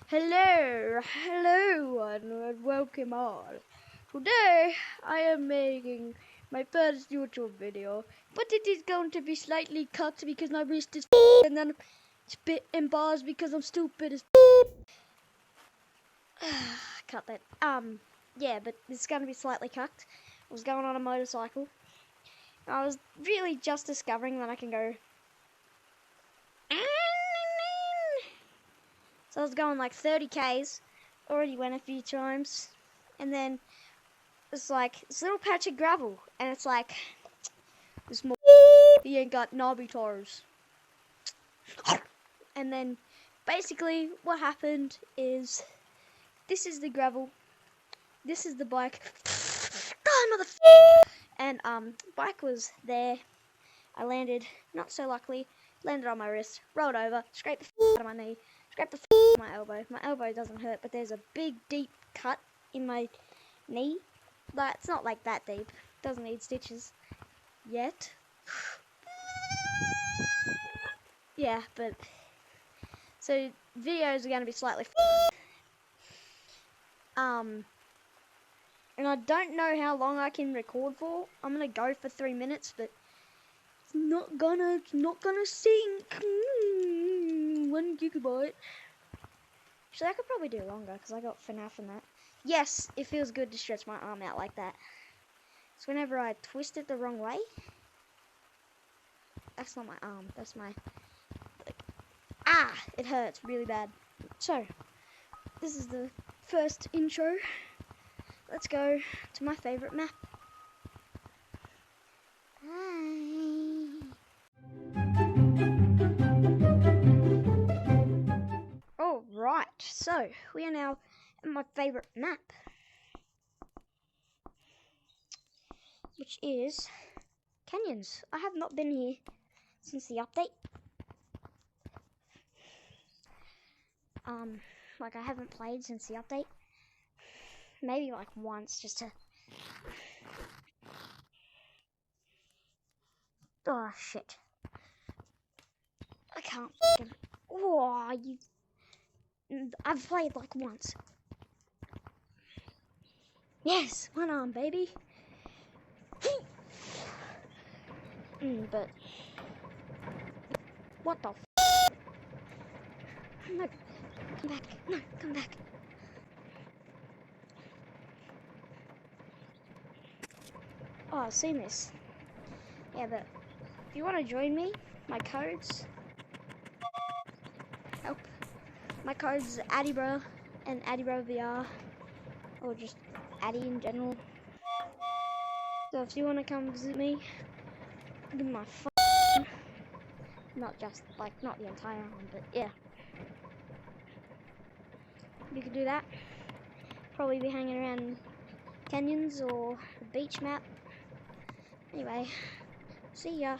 Hello and welcome all. Today I am making my first YouTube video, but it is going to be slightly cut because my wrist is and then spit in bars because I'm stupid as cut that. Yeah, but it's going to be slightly cut. I was going on a motorcycle. I was really just discovering that I can go. So I was going like 30 k's, already went a few times, and then it's like this little patch of gravel, and it's like this more he ain't got knobby toes. And then basically what happened is this is the gravel, this is the bike. And bike was there. I landed, not so luckily, landed on my wrist, rolled over, scraped the out of my knee, scraped the out of my elbow. My elbow doesn't hurt, but there's a big deep cut in my knee. But it's not like that deep. Doesn't need stitches yet. Yeah, but so videos are going to be slightly and I don't know how long I can record for. I'm gonna go for 3 minutes, but it's not gonna sync. 1 gigabyte. Actually, I could probably do longer because I got FNAF and that. Yes, it feels good to stretch my arm out like that. So whenever I twist it the wrong way, that's not my arm. That's my it hurts really bad. So this is the first intro. Let's go to my favorite map. Alright, so we are now at my favorite map, which is Canyons. I have not been here since the update. Like I haven't played since the update. Maybe like once just to... Oh shit. I can't f***ing... Oh, you... I've played like once. Yes, one arm, baby. But... What the f***? No, come back. No, come back. Oh, I've seen this. Yeah, but if you want to join me, my codes... Help. My codes are AddieBro and AddieBroVR, or just Addie in general. So if you want to come visit me, give me my phone. Not just, like, not the entire one, but yeah. You could do that. Probably be hanging around Canyons or the beach map. Anyway, see ya.